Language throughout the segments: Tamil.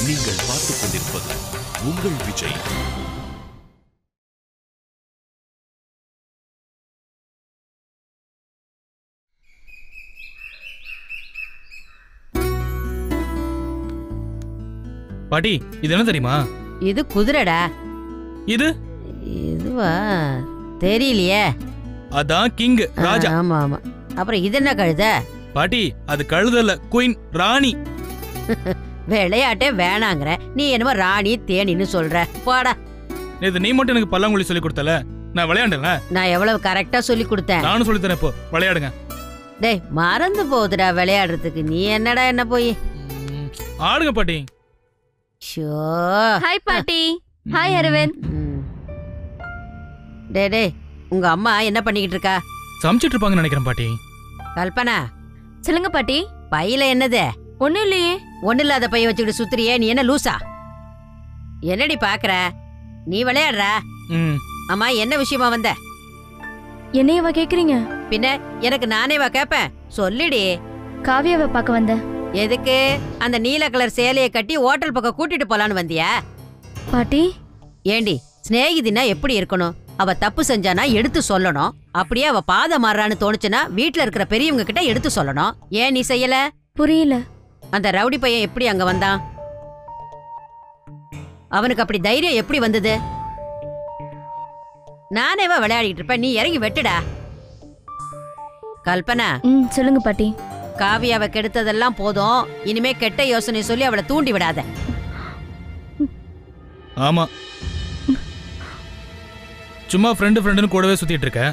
நீங்கள் பார்த்துக் கொண்டிருப்பது உங்கள் விஜய். பாட்டி, இது என்ன தெரியுமா? இது குதிரைடா. இதுவா தெரியலையே. அதான் கிங் ராஜா. ஆமா ஆமா. அப்புறம் இது என்ன கழுத? பாட்டி, அது கழுதல்ல, குயின், ராணி. விளையாட்டே வேணாங்கற, நீ என்னமோ ராணி தேனின்னு சொல்ற. போடா. நேத்து நீ மட்டும் எனக்கு பல்லாங்குழி சொல்லி கொடுத்தல, நான் விளையாண்டல. நான் எவ்வளவு கரெக்டா சொல்லி கொடுத்தேன். நானும் சொல்லி தரேன், இப்போ விளையாடுங்க. டேய், மறந்து போகுதுடா விளையாடுறதுக்கு. நீ என்னடா என்ன போய் ஆடுங்க பாட்டி. ஷோ. ஹாய் பாட்டி. ஹாய் அரவிந்த். டே உங்க அம்மா என்ன பண்ணிக்கிட்டு இருக்கா? சமைச்சிட்டு இருப்பாங்கன்னு நினைக்கிறேன் பாட்டி. கல்பனா, சொல்லுங்க பாட்டி. பையில என்னது? ஒண்ணும் இல்லையே. ஒண்ணு இல்லாத பைய வச்சுக்கிட்டு சுத்துறியே, நீ என்ன லூசா? என்னடி பாக்குற? நீ விளையாடுற? அம்மா, என்ன விஷயமா வந்த? என்னையவா கேக்குறீங்க? பின்ன எனக்கு நானேவா கேப்பேன்? சொல்லிடி. காவியாவை பார்க்க வந்தேன். எதுக்கு? அந்த நீல கலர் சேலையை கட்டி ஹோட்டல் பக்கம் கூட்டிட்டு போலான்னு வந்தியா? பாட்டி, ஏண்டி, சிநேகிதினா எப்படி இருக்கணும்? அவ தப்பு செஞ்சானா எடுத்து சொல்லணும். அப்படியே அவ பாத மாறான்னு தோணுச்சுன்னா வீட்டுல இருக்கிற பெரியவங்க கிட்ட எடுத்து சொல்லணும். ஏன் நீ செய்யல? புரியல. அந்த ரவுடி பையன் எப்படி அங்க வந்தான்? அவனுக்கு அப்படி தைரியம் எப்படி வந்தது? நானேவா விளையாடிட்டு இருப்பேன், நீ இறங்கி வெட்டுடா. கல்பனா, சொல்லுங்க பாட்டி. காவியாவை கெடுத்ததெல்லாம் போதும். இனிமே கெட்ட யோசனை சொல்லி அவளை தூண்டி விடாத. ஆமா, சும்மா ஃப்ரெண்டுன்னு கூடவே சுத்திட்டு இருக்க.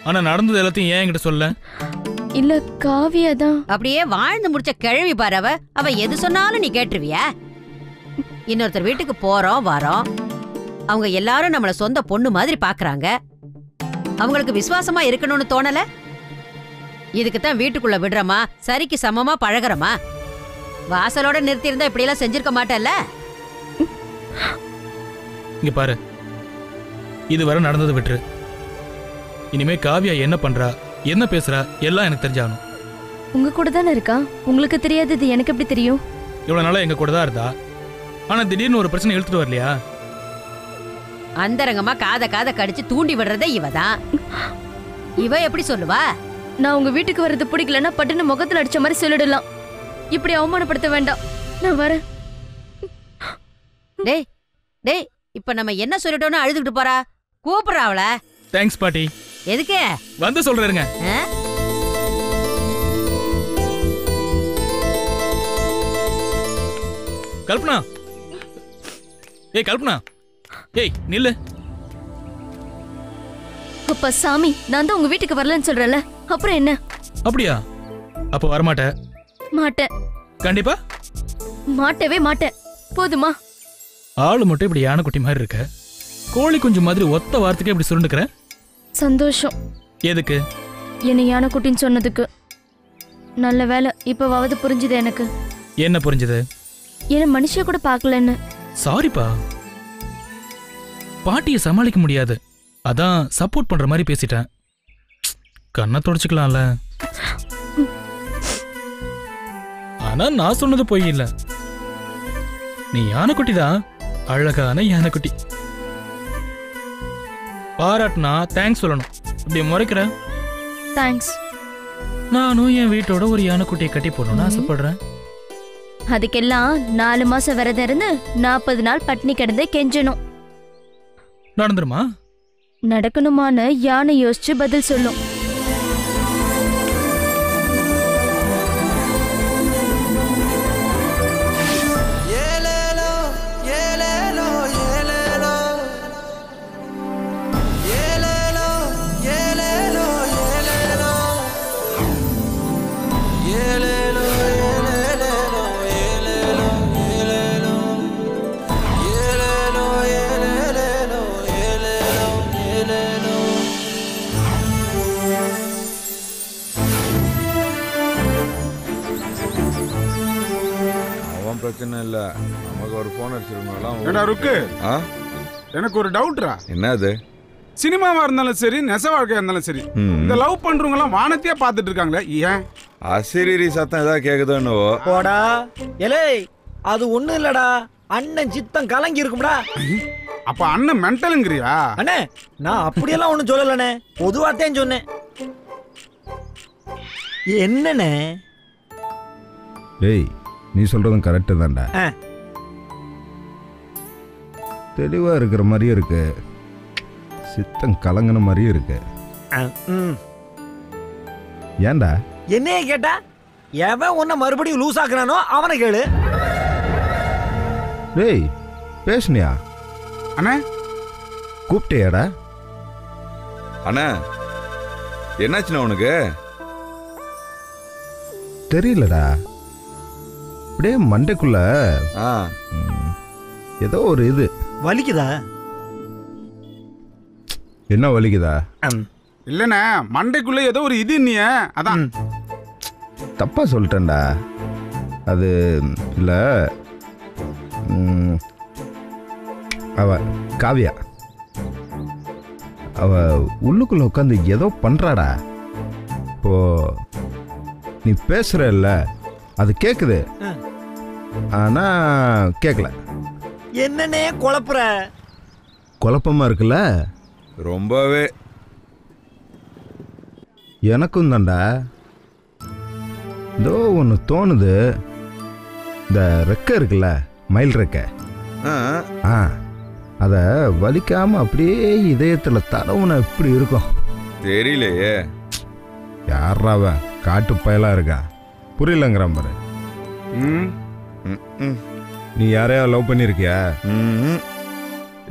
ஆனா நடந்தது எல்லாத்தையும் ஏன் என்கிட்ட சொல்ல? இல்ல, காவியா தான். அப்படியே வாழ்ந்து முடிச்ச கிழவி பாரு. அவ எது சொன்னாலும் நீ கேட்டுருவியா? இன்னொருத்தர் வீட்டுக்கு போறோம் வரோம், அவங்க எல்லாரும் நம்மள சொந்த பொண்ணு மாதிரி பாக்குறாங்க. அவங்களுக்கு விசுவாசமா இருக்கணும்னு தோணல? இதுக்குத்தான் வீட்டுக்குள்ள விடுறமா, சரிக்கு சமமா பழகுறமா. வாசலோட நிறுத்தி இருந்தா இப்படி எல்லாம் செஞ்சிருக்க மாட்டல்ல. இங்க பாரு, இதுவரை நடந்தது விட்டுரு. இனிமே காவியா என்ன பண்றா, என்ன பேசுறா, எல்லாம் எனக்கு தெரிஞ்சாகணும். உங்க கூட தானே இருக்கா, உங்களுக்கு தெரியாதது எனக்கு எப்படி தெரியும்? இவ்வளவு நாளா எங்க கூட தான் இருந்தா. ஆனா திடீர்னு ஒரு பிரச்சனை இழுத்துட்டு வரலையா? அந்தரங்கமா காத கடிச்சு தூண்டி விடுறதே இவதான். இவ எப்படி சொல்லுவா? நான் உங்க வீட்டுக்கு வர்றது பிடிக்கலன்னா பட்டுன்னு முகத்துல அடிச்ச மாதிரி சொல்லிடலாம். இப்படி அவமானப்படுத்த வேண்டாம், நான் வரேன். டேய் டேய், இப்ப நம்ம என்ன சொல்லிட்டோம்னு அழுதுகிட்டு போறா. கூப்பிடுறா அவள. தேங்க்ஸ் பாட்டி. எதுக்கு? வந்து சொல்றேங்க. கல்பனா, ஏய் கல்பனா, ஏய் நில்லு. அப்பா சாமி, நான் தான் உங்க வீட்டுக்கு வரலன்னு சொல்றேன்ல, அப்புறம் என்ன? அப்படியா? அப்ப வரமாட்ட? மாட்டேன். கண்டிப்பா மாட்டவே மாட்டேன். போதுமா? ஆளு மட்டும் இப்படி யானைக்குட்டி மாதிரி இருக்க, கோழி குஞ்சு மாதிரி ஒத்த வார்த்தைக்கு இப்படி சுருண்டுக்கிற. சந்தோஷம். எதுக்கு? என்னை யானைக்குட்டின்னு சொன்னதுக்கு. நல்ல வேலை, இப்பவாவது புரிஞ்சுது எனக்கு. என்ன புரிஞ்சுது? என்ன மனுஷிய கூட பார்க்கலன்னு. சாரிப்பா, பாட்டியை சமாளிக்க முடியாது, அதான் சப்போர்ட் பண்ற மாதிரி பேசிட்டேன். கண்ணை தொடச்சுக்கலாம்ல. ஆனா நான் சொன்னது பொய் இல்ல. நீ யானைக்குட்டி தான், அழகான யானைக்குட்டி. பாராட்டுனா தேங்க்ஸ் சொல்லணும். இப்படி முறைக்கிற? தேங்க்ஸ். நானும் என் வீட்டோட ஒரு யானைக்குட்டியை கட்டி போடணும்னு ஆசைப்படுறேன். அதுக்கெல்லாம் 4 மாசம் விரதம் இருந்து 40 நாள் பட்னி கிடந்து கெஞ்சணும். நடந்துருமா? நடக்கணுமான்னு யானை யோசிச்சு பதில் சொல்லும். பிரச்சனை இல்ல, நமக்கு ஒரு போன் அடிச்சிருக்கோம். ஏடா ருக்கு, எனக்கு ஒரு டவுட்ரா. என்னது? சினிமாவா இருந்தாலும் சரி, நெச வாழ்க்கையா இருந்தாலும் சரி, இந்த லவ் பண்றவங்க எல்லாம் வானத்தையே பார்த்துட்டு இருக்காங்களே, ஏன்? அசிரிரி சத்தம் ஏதாவது கேக்குதோ என்னவோ. போடா. எலே, அது ஒண்ணும் இல்லடா, அண்ணன் சித்தம் கலங்கி இருக்கும்டா. அப்ப அண்ணன் மென்டலுங்கிறியா? அண்ணே நான் அப்படியெல்லாம் ஒண்ணும் சொல்லலண்ணே, பொதுவாத்தான் சொன்னேன். என்னண்ணே? ஏய், நீ சொல்றதும் கரெக்டு தான்டா. தெளிவா இருக்கிற மாதிரியும் இருக்கு, சித்தம் கலங்கின மாதிரியும் இருக்கு. ஏன்டா? என்னைய கேட்டா எவன் உன்னை மறுபடியும் லூஸ் ஆக்குறானோ அவனை கேளு. டேய் பேசுனியா? அண்ணே கூப்பிட்டியாடா? அண்ணா என்னாச்சுண்ணா உனக்கு? தெரியலடா, அப்படியே மண்டைக்குள்ள ஏதோ ஒரு இது வலிக்குதா? என்ன வலிக்குதா? இல்லண்ணே, மண்டைக்குள்ள ஏதோ ஒரு இது நீ அதான். தப்பா சொல்லிட்டேன்டா. அது இல்ல, அவ காவியா, அவ உள்ளுக்குள்ள உட்காந்து ஏதோ பண்றாடா. இப்போ நீ பேசுறல்ல, அது கேக்குது, ஆனா கேட்கல. என்னன்னே குழப்புற? குழப்பமா இருக்குல்ல? ரொம்பவே. எனக்கும் தான்டா. ஏதோ ஒன்று தோணுது. இந்த ரெக்கை இருக்குல்ல, மயில் ரெக்கை, அதை வலிக்காம அப்படியே இதயத்தில் தடவுன எப்படி இருக்கும் தெரியலையே. யாராவ காட்டு பயலா இருக்கா, புரியலங்கிறான் பாரு. நீ யாரையா லவ் பண்ணிருக்கியா?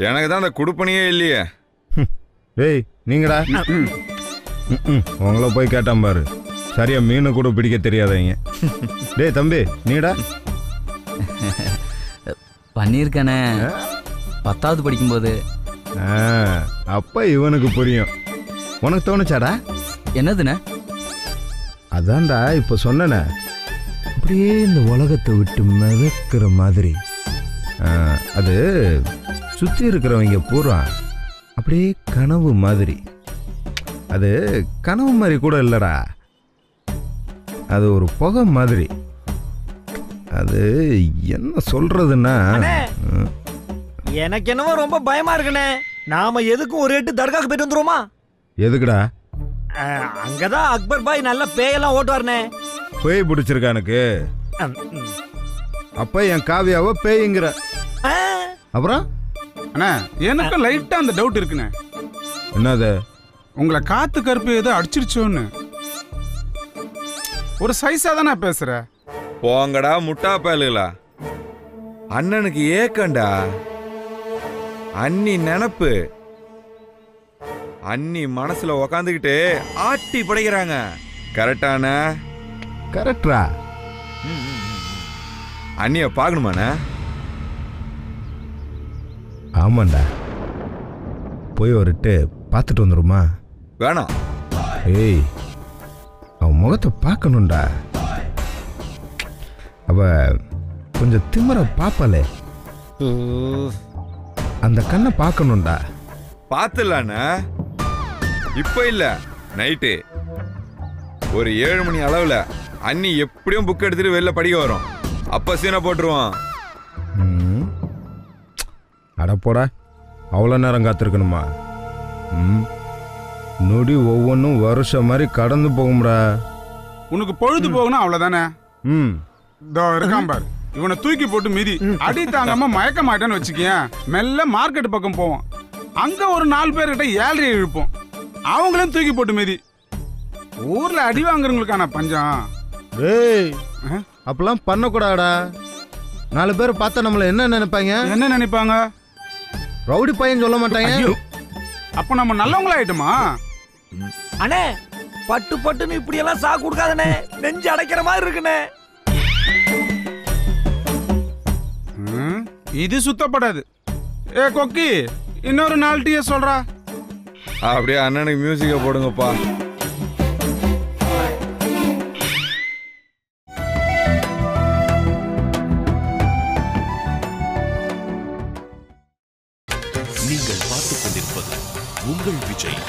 எனக்கு தான் அந்த குடுப்பனையே இல்லையே. டேய் நீங்கடா, உங்கள போய் கேட்டான் பாரு, சரியா மீன் கூட பிடிக்க தெரியாதீங்க. டேய் தம்பி நீடா? பண்ணியிருக்கானே 10வது படிக்கும்போது. அப்ப இவனுக்கு புரியும். உனக்கு தோணுச்சாடா? என்னதுண்ணே? அதான்டா இப்ப சொன்னன, அப்படியே இந்த உலகத்தை விட்டு மிதக்கிற மாதிரி. அது சுத்தி இருக்கிறவங்க பூரா அப்படியே கனவு மாதிரி. அது கனவு மாதிரி கூட இல்லடா, அது ஒரு புகை மாதிரி. அது என்ன சொல்றதுன்னா, எனக்கு என்னவோ ரொம்ப பயமா இருக்குண்ணே. நாம எதுக்கும் ஒரு எட்டு தர்காக்கு போயிட்டு வந்துருவோமா? எதுக்குடா? அங்கதான் அக்பர் பாய் நல்ல பேயெல்லாம் ஓட்டுவாருனே. பேய் பிடிச்சிருக்கா எனக்கு? அப்ப என் காவியாவ பேய்ங்கிற? அப்புறம் அண்ணா எனக்கும் லைட்டா அந்த டவுட் இருக்குண்ணே. என்னது? உங்களை காத்து கருப்பு ஏதோ அடிச்சிருச்சோன்னு. ஒரு சைஸா தானே பேசுற? போங்கடா முட்டா பயலுகளா. அண்ணனுக்கு ஏக்கண்டா, அண்ணி நினப்பு. அண்ணி மனசுல உக்காந்துக்கிட்டு ஆட்டி படைக்கிறாங்க. கரெக்டான? கரெக்டா? அண்ணிய பாக்கணுமாண்ணா? ஆமாண்டா, போய் ஒருட்டு பார்த்துட்டு வந்துருமா? வேணாம். ஏய், அவன் முகத்தை பார்க்கணும்டா. அவ கொஞ்சம் திமிர பாப்பாளே, அந்த கண்ணை பார்க்கணும்டா. பார்த்துலாண்ணா, இப்ப இல்ல, நைட்டு ஒரு 7 மணி அளவுல அண்ணி எப்படியும் புக் எடுத்துட்டு வெளில படிக்க வரும். அப்ப சீனை போட்டுருவான். அடப்போடா, அவ்வளோ நேரம் காத்திருக்கணுமா? நொடி ஒவ்வொன்றும் வருஷம் மாதிரி கடந்து போகும்டா. உனக்கு பொழுது போகணும் அவ்வளவுதானே. இதோ இருக்கான் பாரு, இவனை தூக்கி போட்டு மிதி. அடி தாங்காம மயக்க மாட்டேன்னு வச்சுக்கேன், மெல்ல மார்க்கெட் பக்கம் போவோம். அங்க ஒரு 4 பேர்கிட்ட 7 இழுப்போம், அவங்களும் தூக்கி போட்டு மிதி. ஊர்ல அடி வாங்குறவங்களுக்கான பஞ்சம். டேய் அப்பெல்லாம் பண்ணக்கூடாடா. 4 பேர் பார்த்தா நம்மள என்ன நினைப்பாங்க? என்ன நினைப்பாங்க? ரவுடி பையன் சொல்ல மாட்டாங்க. அப்ப நம்ம நல்லவங்களா ஆயிட்டுமா? அண்ணே பட்டு பட்டுன்னு இப்படி எல்லாம் சாக்கு கொடுக்காதனே, நெஞ்சு அடைக்கிற மாதிரி இருக்குனே. இது சுத்தப்படாது. ஏ கொக்கி, இன்னொரு 4 டீ சொல்றா. அப்படியே அண்ணனுக்கு மியூசிக்க போடுங்கப்பா. நீங்கள் பார்த்துக் கொண்டிருப்பது உங்கள் விஜய்.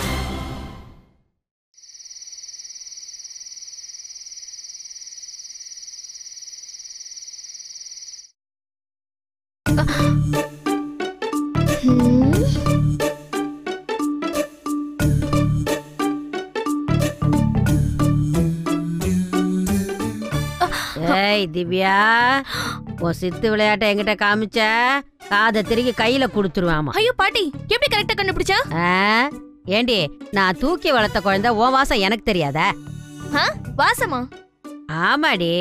ஏய் திவ்யா, உன் சித்து விளையாட்டை என்கிட்ட காமிச்ச காதை திருக்கி கையில குடுத்துருவாமா. ஐயோ பாட்டி, எப்படி கரெக்டா கண்டுபிடிச்சா? ஏண்டி, நான் தூக்கி வளர்த்த குழந்தை உன் வாசம் எனக்கு தெரியாதா? வாசமா? ஆமாடி,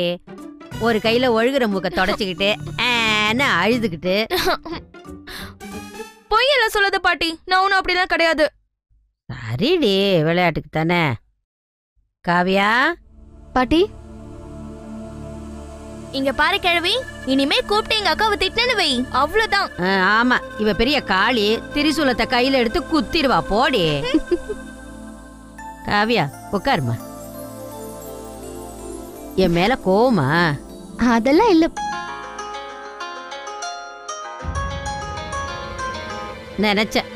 ஒரு கையில ஒழுகுற மூக்க தொடச்சுக்கிட்டு அழுதுகிட்டு. பொய்யெல்லாம் சொல்லாத பாட்டி, நான் ஒன்னும் அப்படிலாம் கிடையாது. சரிடி, விளையாட்டுக்கு தானே. காவியா பாட்டி, இங்க பாரு கிழவி, இனிமே கூப்பிட்டு எங்க அக்காவை திட்டுன்னு வை, அவ்வளவுதான். ஆமா, இவ பெரிய காளி, திரிசூலத்தை கையில எடுத்து குத்திடுவா. போடி காவியா, உட்காருமா. என் மேல கோவமா? அதெல்லாம் இல்ல. நினைச்சேன்,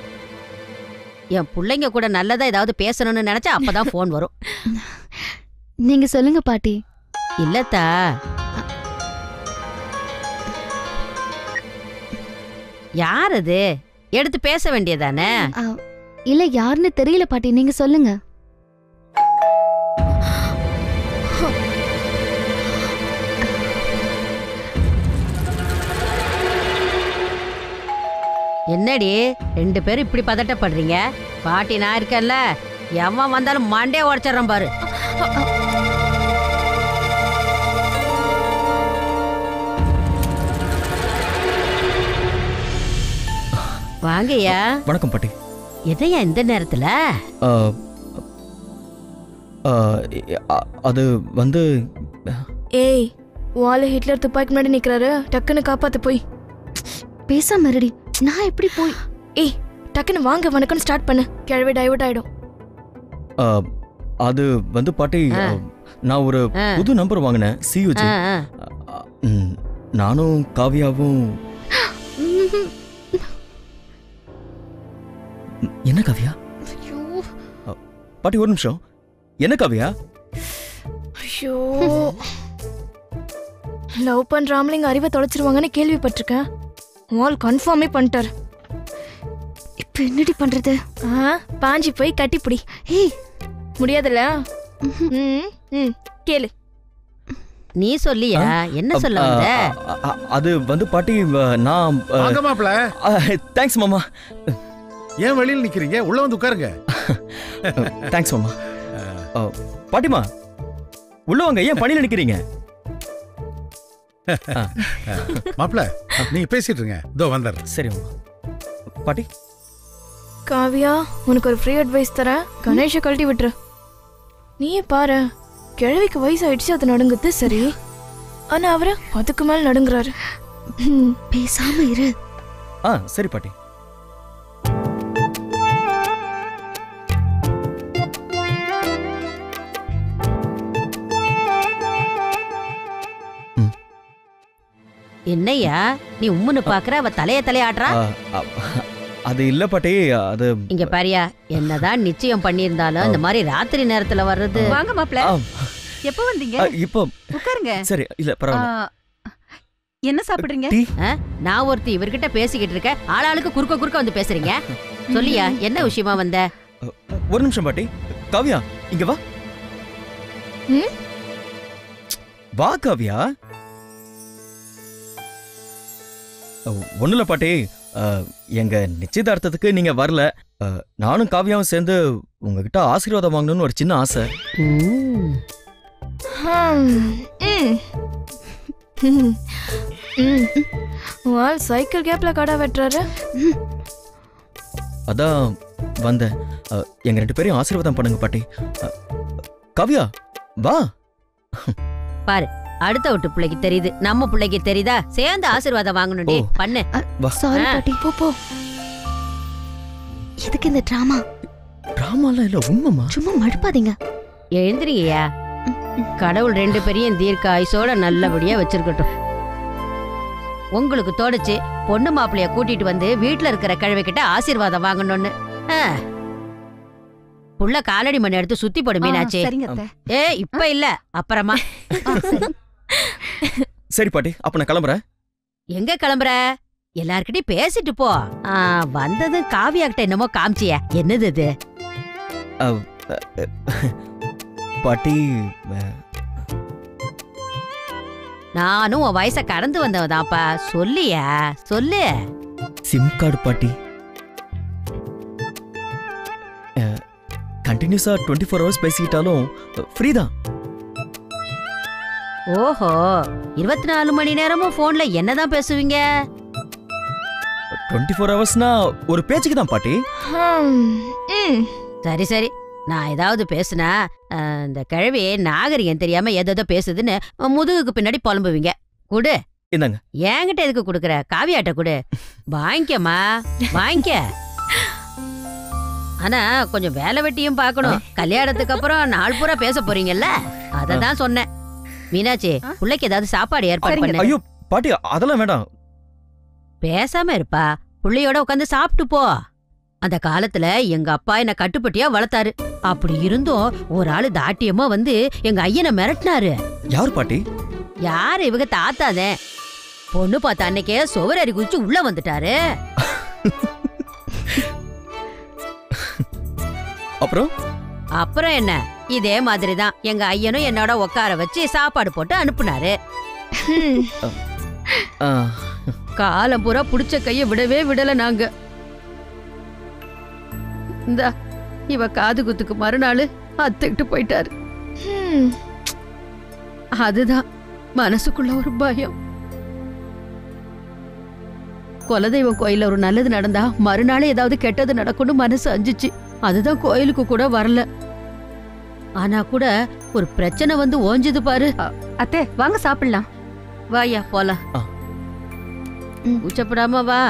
என் பிள்ளைங்க கூட நல்லதா ஏதாவது பேசணும்னு நினைச்சா அப்பதான் போன் வரும். நீங்க சொல்லுங்க பாட்டி. இல்லத்தா, யார் அது? எடுத்து பேச வேண்டியதானே? இல்ல, யாருன்னு தெரியல பாட்டி, நீங்க சொல்லுங்க. என்னடி ரெண்டு பேரும் இப்படி பதட்டப்படுறீங்க? பாட்டி நான் இருக்கேன்ல, எவன் வந்தாலும் மண்டே உடச்சிடறேன் பாரு. வாங்கய்யா. வணக்கம் பாட்டி. எதையா இந்த நேரத்துல? அது வந்து ஏய், வால ஹிட்லர் துப்பாக்கி முன்னாடி நிக்கிறாரு, டக்குன்னு காப்பாத்து போய். பேசாம இருடி, நான் எப்படி போய்? ஏய், டக்குன்னு வாங்க வணக்கம் ஸ்டார்ட் பண்ணு, கிழவி டைவர்ட் ஆயிடும். அது வந்து பாட்டி, நான் ஒரு புது நம்பர் வாங்கினேன், சியூஜி. நானும் காவியாவும். என்ன காவியா? பாட்டி ஒரு நிமிஷம். என்ன காவியா? ஐயோ, லவ் பண்ற ஆம்பளைங்க அறிவை தொலைச்சிருவாங்கன்னு கேள்விப்பட்டிருக்கேன். வால் கன்ஃபார்மே பண்ணிட்டார். இப்ப என்னடி பண்றது? பாஞ்சி போய் கட்டிப்பிடி. ஏய், முடியாதுல்ல? கேளு. நீ சொல்லியா? என்ன சொல்ல வந்த? அது வந்து பாட்டி, நான் மாப்ள. தேங்க்ஸ் மாமா. ஏன் வெளியில் நிக்கிறீங்க? உள்ள வந்து உட்காருங்க. தேங்க்ஸ் மாமா. பாட்டிமா, உள்ள வாங்க. ஏன் பணியில நிக்கிறீங்க? மாப்ள, நீங்க பேசிட்டு இருங்க, இதோ வந்துடுறேன். சரி மாமா. பாட்டி, காவியா, உனக்கு ஒரு ஃப்ரீ அட்வைஸ் தரேன். கணேஷை கழட்டி விட்டுரு. நீயே பாரு, கிழவிக்கு வயசாயிடுச்சு, அது நடுங்குது சரி, ஆனா அவரு அதுக்கு மேல நடுங்குறாரு. பேசாம இரு. சரி பாட்டி. என்னையா நீ உம்முன்னு பாக்குற? அவ தலையாட்டுறா. அது இல்ல பாட்டி, அது இங்க பாரியா, என்னதான் நிச்சயம் பண்ணியிருந்தாலும் இந்த மாதிரி ராத்திரி நேரத்துல வர்றது. வாங்க மாப்ள. எப்ப வந்தீங்க? இப்போ உட்காருங்க. சரி, இல்ல பரவாயில்ல. என்ன சாப்பிடுறீங்க? நான் ஒருத்தி இவர்கிட்ட பேசிக்கிட்டு இருக்க, ஆளாளுக்கு குறுக்க வந்து பேசுறீங்க. சொல்லியா, என்ன விஷயமா வந்த? ஒரு நிமிஷம் பாட்டி. காவியா, இங்க வா. வா காவியா. ஒண்ணுல பாட்டி, எங்க நிச்சயதார்த்தத்துக்கு நீங்க வரல. நானும் காவியாவும் சேர்ந்து உங்ககிட்ட ஆசீர்வாதம் வாங்கணும்னு ஒரு சின்ன ஆசை. சைக்கிள் கேப்ல கடை வெட்டுறாரு. அதான் வந்தேன். எங்க ரெண்டு பேரையும் ஆசீர்வாதம் பண்ணுங்க பாட்டி. காவியா வா. பாரு, அடுத்த வீட்டு பிள்ளைக்கு தெரியுது, நம்ம பிள்ளைக்கு தெரியுதா? சேர்ந்து ஆசீர்வாதம் வாங்கணும். பண்ணு. சாரி பாட்டி, போ. எதுக்கு இந்த டிராமா? டிராமாலாம் இல்ல, உண்மைமா. சும்மா மடுப்பாதீங்க. எழுந்திரிங்கய்யா. கடவுள் ரெண்டு பேரையும் தீர்க்க ஆயுசோட நல்லபடியா வச்சிருக்கட்டும். உங்களுக்கு தோடுச்சு பொண்ணு மாப்பிள்ளைய கூட்டிட்டு வந்து வீட்டுல இருக்கிற கிழவிக்கிட்ட ஆசீர்வாதம் வாங்கணும்னு. புள்ள காலடி மணி எடுத்து சுத்தி போடு மீனாச்சி. இப்ப இல்ல, அப்புறமா. சரி பாட்டி, அப்ப நான் கிளம்புறேன். எங்க கிளம்புற? எல்லார்கிட்டயும் பேசிட்டு போ. வந்தது காவியா கிட்ட என்னமோ காமிச்சிய, என்னது இது? பாட்டி, நானும் உன் வயசை கடந்து வந்தவதான்ப்பா. சொல்லியா, சொல்லு. சிம் கார்டு பாட்டி. கண்டினியூஸா 24 ஹவர்ஸ் பேசிக்கிட்டாலும் ஃப்ரீ தான். ஓஹோ, 24 மணி நேரமும் போன்ல என்னதான் பேசுவீங்க? 24 ஹவர்ஸ்னா ஒரு பேச்சுக்கு தான் பாட்டி. சரி சரி, நான் ஏதாவது பேசுனா இந்த கிழவி நாகரிகம் தெரியாம எதோ பேசுதுன்னு முதுகுக்கு பின்னாடி புலம்புவீங்க. குடு. இந்தாங்க. என்கிட்ட எதுக்கு குடுக்குற? காவியாட்ட குடு. வாங்கிக்கமா, வாங்கிக்க. ஆனா கொஞ்சம் வேலை வெட்டியும் பார்க்கணும். கல்யாணத்துக்கு அப்புறம் நாள் பூரா பேச போறீங்கல்ல, அததான் சொன்னேன். மீனாட்சி, புள்ளைக்கு ஏதாவது சாப்பாடு ஏற்பாடு பண்ணு. ஐயோ பாட்டி, அதெல்லாம் வேண்டாம். பேசாம இருப்பா, புள்ளையோட உட்காந்து சாப்பிட்டு போ. அந்த காலத்துல எங்க அப்பா என்ன கட்டுப்பட்டியா வளர்த்தாரு. அப்படி இருந்தும் ஒரு ஆளு தாட்டியமா வந்து எங்க ஐயனை மிரட்டினாரு. யார் பாட்டி? யாரு? இவங்க தாத்தாதே. பொண்ணு பார்த்த அன்னைக்கே சுவரறி குதிச்சு உள்ள வந்துட்டாரு. அப்புறம் என்ன, இதே மாதிரிதான் எங்க ஐயனும் என்னோட உட்கார வச்சு சாப்பாடு போட்டு அனுப்புனாரு. காலம் பூரா புடிச்ச கைய விடவே விடல நாங்க. இந்த இவ காது குத்துக்கு மறுநாள் அத்துக்கிட்டு போயிட்டாரு. அதுதான் மனசுக்குள்ள ஒரு பயம். குலதெய்வம் கோயில ஒரு நல்லது நடந்தா மறுநாள் ஏதாவது கெட்டது நடக்கும்னு மனசு அஞ்சிச்சு. அதுதான் கோயிலுக்கு கூட வரல. ஆனா கூட ஒரு பிரச்சனை வந்து ஓஞ்சது பாரு. அத்தை வாங்க சாப்பிடலாம். வாயா போலாம். கூச்சப்படாம வா.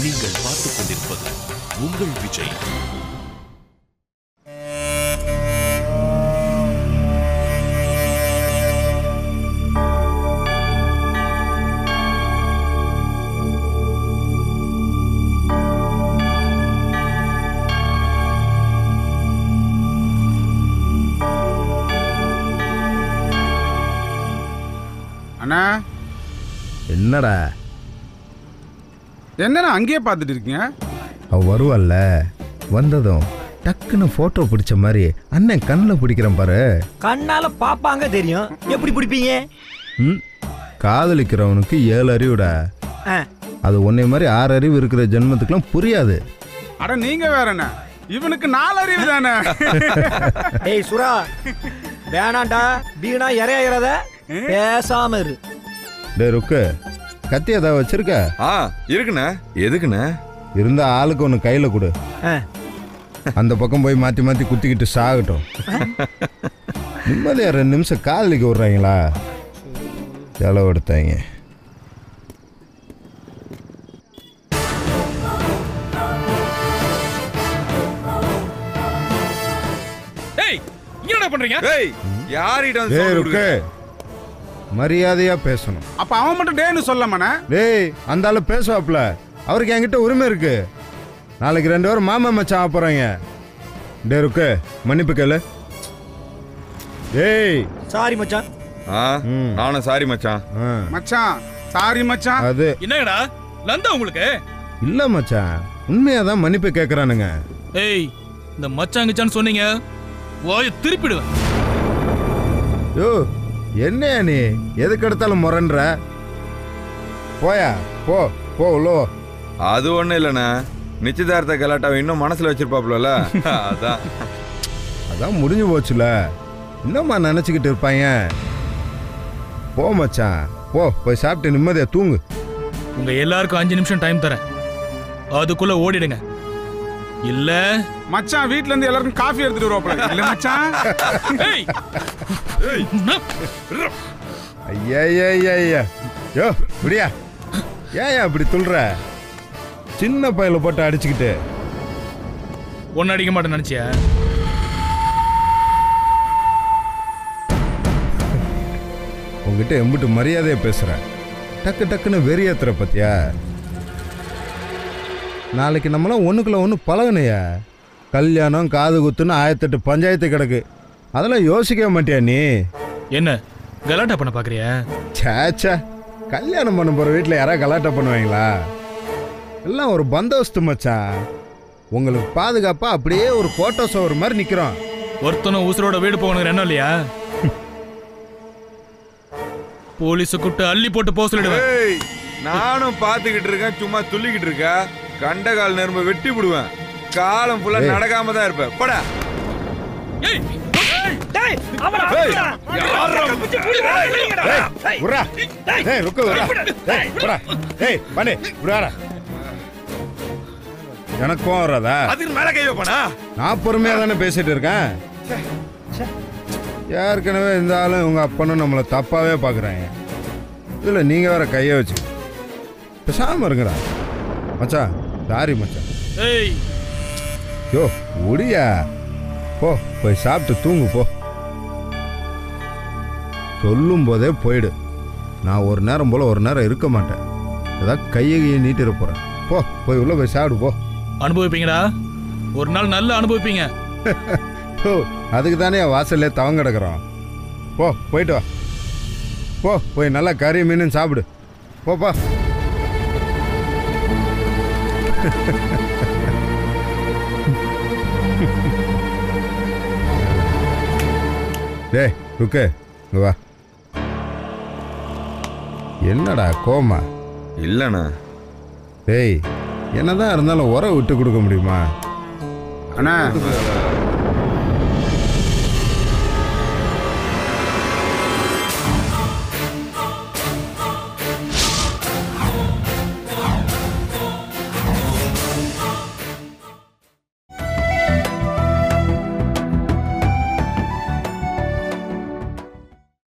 நீங்கள் பார்த்துக் கொண்டிருப்பது உங்கள் விஜய். அண்ணா, என்னடா என்னண்ணா அங்கேயே பார்த்துட்டு இருக்கீங்க? அவ வருவாள்ல, வந்ததும் டக்குன்னு போட்டோ பிடிச்ச மாதிரி அண்ணன் கண்ணில் பிடிக்கிறேன் பாரு. கண்ணால பாப்பாங்க தெரியும், எப்படி பிடிப்பீங்க? காதலிக்கிறவனுக்கு 7 அறிவுடா. அது உன்னை மாதிரி 6 அறிவு இருக்கிற ஜென்மத்துக்குலாம் புரியாது. அட நீங்க வேற என்ன, இவனுக்கு 4 அறிவு தானே. ஏய் சுரா, வேணாண்டா, வீணா இறையாகிறத பேசாம இரு. டே ருக்கு, கத்தி ஏதாவது வச்சிருக்க? இருக்குண்ணே. எதுக்குண்ணே? இருந்தா ஆளுக்கு ஒன்று கையில் கொடு. அந்த பக்கம் போய் மாற்றி மாற்றி குத்திக்கிட்டு சாகட்டும். நிம்மதியா 2 நிமிஷம் காதலிக்க விட்றாங்களா? செலவு எடுத்தாங்க. மரியாதையா பேசணும். அப்ப அவன் மட்டும் டேன்னு சொல்லமானே. டேய், அந்த ஆளு பேசுவாப்ல, அவருக்கு என்கிட்ட உரிமை இருக்கு. நாளைக்கு 2 பேரும் மாமா மச்சான் போறாங்க. டே ருக்கு, மன்னிப்பு கேளு. டேய் சாரி மச்சான். நானும் சாரி மச்சான். மச்சான் சாரி மச்சான். அது என்னடா லந்தா உங்களுக்கு? இல்ல மச்சான், உண்மையாதான் மன்னிப்பு கேக்குறானுங்க. ஏய், இந்த மச்சாங்கச்சான்னு சொன்னீங்க, வாயை திருப்பிடுவேன். யோ, என்ன நீ எதுக்கு எடுத்தாலும் முரண்ற? போயா, போ போ உள்ள. அது ஒண்ணும் இல்லண்ணா, நிச்சயதார்த்த கலாட்டாவை இன்னும் மனசுல வச்சிருப்பாப்ல. அதான் முடிஞ்சு போச்சுல, இன்னும்மா நினைச்சுக்கிட்டு இருப்பாங்க. போ மச்சான், போ, போய் சாப்பிட்டு நிம்மதியா தூங்கு. உங்க எல்லாருக்கும் 5 நிமிஷம் டைம் தரேன், அதுக்குள்ள ஓடிடுங்க. இல்ல மச்சான் வீட்ல இருந்து எல்லாருக்கும் காஃபி எடுத்துட்டு வருவாப்ல. இல்ல மச்சான். ஐயா யோ முடியா, ஏன் அப்படி துள்ற? சின்ன பையில போட்டு அடிச்சுக்கிட்டு ஒன்னு அடிக்க மாட்டேன் நினைச்சியா? உங்ககிட்ட எம்பிட்டு மரியாதையா பேசுறேன், டக்கு டக்குன்னு வெறியேத்துற பத்தியா? நாளைக்கு நம்மளாம் ஒண்ணுக்குள்ள ஒண்ணு பழகணையா? கல்யாணம் காது குத்துன்னு 1008 பஞ்சாயத்து கிடக்கு. அதெல்லாம் யோசிக்க மாட்டியா நீ? என்ன கலாட்டா பண்ண பாக்குறியா? சேச்சா, கல்யாணம் பண்ண போற வீட்டில் யாராவது கலாட்டா பண்ணுவாங்களா? எல்லாம் ஒரு பந்தோஸ்து மச்சான். உங்களுக்கு பாதுகாப்பா அப்படியே ஒரு கோட்டை சோறு மாதிரி நிக்கிறோம். ஒருத்தனும் உசுரோட வீடு போகணும் என்ன இல்லையா? போலீஸு கூப்பிட்டு அள்ளி போட்டு போக சொல்லிடுவேன். நானும் பாத்துக்கிட்டு இருக்கேன், சும்மா துள்ளிக்கிட்டு இருக்க. கண்ட கால் நெரும்ப வெட்டி விடுவேன். காலம் ஃபுல்லா நடக்காம தான் இருப்பேன். போடா. எனக்கும் வராதா? நான் பொறுமையா தானே பேசிட்டு இருக்கேன். ஏற்கனவே இருந்தாலும் உங்க அப்பனும் நம்மளை தப்பாவே பாக்குறாங்க. இதுல நீங்க வேற கைய வச்சு பேசாம இருங்கடா மச்சான். சாரி மச்சான். யோ முடியா, போ போய் சாப்பிட்டு தூங்கு போ. சொல்லும் போதே போயிடு. நான் ஒரு நேரம் போல ஒரு நேரம் இருக்க மாட்டேன். ஏதாவது கையை நீட்டிட போறேன். போ போய் உள்ள போய் சாப்பிடு போ. அனுபவிப்பீங்கடா, ஒரு நாள் நல்லா அனுபவிப்பீங்க. அதுக்கு தானே வாசல்ல தவங்க கிடக்குறோம். போ போயிட்டு வா. போ போய் நல்லா கறி மீன் சாப்பிடு. போப்பா. டேய் ருக்கு, இங்க வா. என்னடா கோமா? இல்லண்ணா. டேய் என்னதான் இருந்தாலும் உரம் விட்டு கொடுக்க முடியுமா? அண்ணா